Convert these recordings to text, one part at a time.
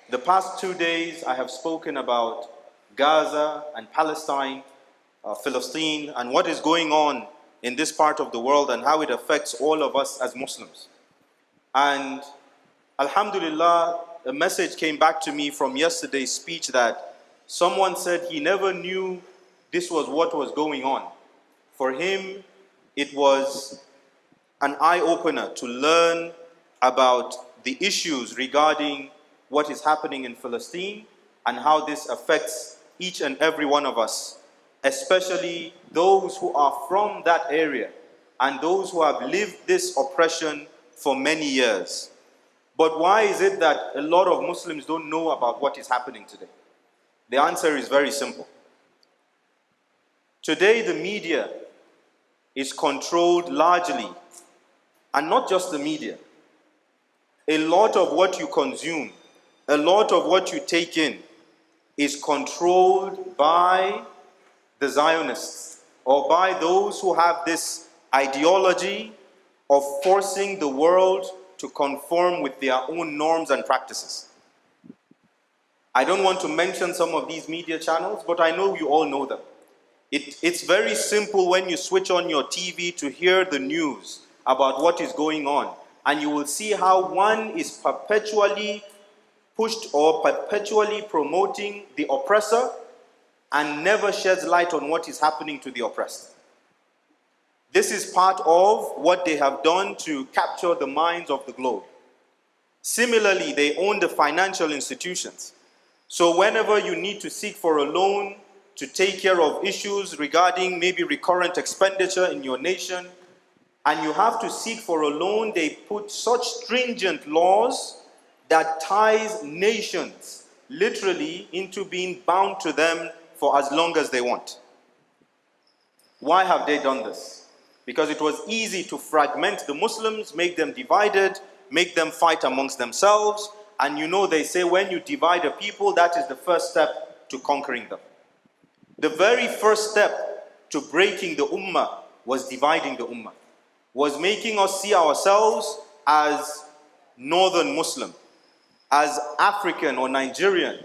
The past 2 days I have spoken about Gaza and Palestine, Philistine, and what is going on in this part of the world and how it affects all of us as Muslims. And Alhamdulillah, a message came back to me from yesterday's speech that someone said he never knew this was what was going on. For him, it was an eye-opener to learn about the issues regarding what is happening in Palestine and how this affects each and every one of us, especially those who are from that area and those who have lived this oppression for many years. But why is it that a lot of Muslims don't know about what is happening today? The answer is very simple. Today the media is controlled largely, and not just the media. A lot of what you consume, a lot of what you take in is controlled by the Zionists or by those who have this ideology of forcing the world to conform with their own norms and practices. I don't want to mention some of these media channels, but I know you all know them. It's very simple when you switch on your TV to hear the news about what is going on, and you will see how one is perpetually pushed or perpetually promoting the oppressor and never sheds light on what is happening to the oppressed. This is part of what they have done to capture the minds of the globe. Similarly, they own the financial institutions. So whenever you need to seek for a loan to take care of issues regarding maybe recurrent expenditure in your nation, and you have to seek for a loan, they put such stringent laws that ties nations literally into being bound to them for as long as they want. Why have they done this? Because it was easy to fragment the Muslims, make them divided, make them fight amongst themselves, and you know they say when you divide a people, that is the first step to conquering them. The very first step to breaking the Ummah was dividing the Ummah, was making us see ourselves as Northern Muslim, as African or Nigerian,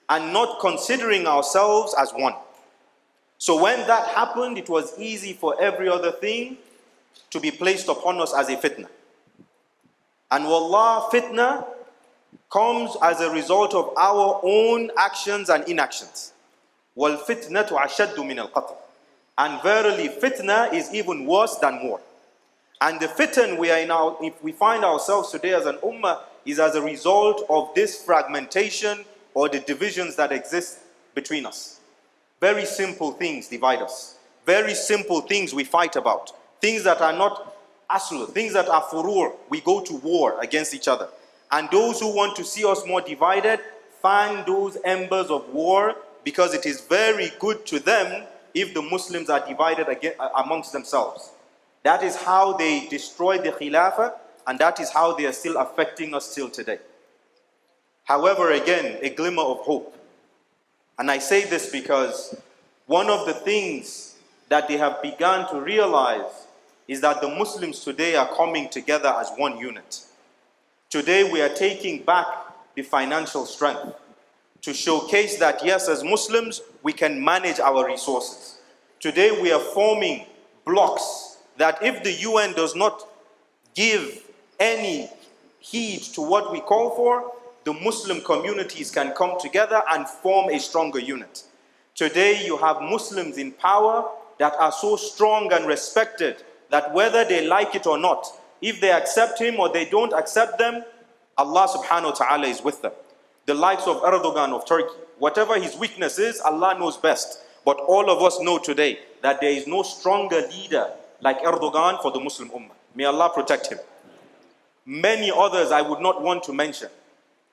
and not considering ourselves as one. So when that happened, it was easy for every other thing to be placed upon us as a fitna. And wallah, fitna comes as a result of our own actions and inactions. وَالْفِتْنَةُ أَشَدُّ مِنَ الْقَتْلِ. And verily, fitna is even worse than war. And the fitna we are in if we find ourselves today as an ummah is as a result of this fragmentation or the divisions that exist between us. Very simple things divide us. Very simple things we fight about. Things that are not asl, things that are furur, we go to war against each other. And those who want to see us more divided fan those embers of war, because it is very good to them if the Muslims are divided amongst themselves. That is how they destroyed the Khilafah, and that is how they are still affecting us till today. However, again, a glimmer of hope. And I say this because one of the things that they have begun to realize is that the Muslims today are coming together as one unit. Today we are taking back the financial strength to showcase that yes, as Muslims, we can manage our resources. Today we are forming blocks that if the UN does not give any heed to what we call for, the Muslim communities can come together and form a stronger unit. Today you have Muslims in power that are so strong and respected that whether they like it or not, if they accept him or they don't accept them, Allah subhanahu wa ta'ala is with them. The likes of Erdogan of Turkey, whatever his weakness is, Allah knows best. But all of us know today that there is no stronger leader like Erdogan for the Muslim Ummah. May Allah protect him. Many others I would not want to mention.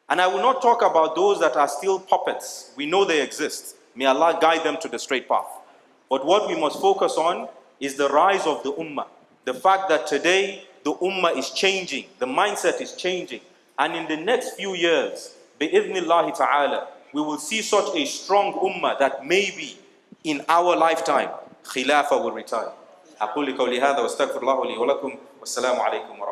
And I will not talk about those that are still puppets. We know they exist. May Allah guide them to the straight path. But what we must focus on is the rise of the Ummah. The fact that today the Ummah is changing. The mindset is changing. And in the next few years, bi'idhnillahi ta'ala, we will see such a strong Ummah that maybe in our lifetime, Khilafah will return. أقول قولي هذا واستغفر الله لي ولكم والسلام عليكم ورحمة الله.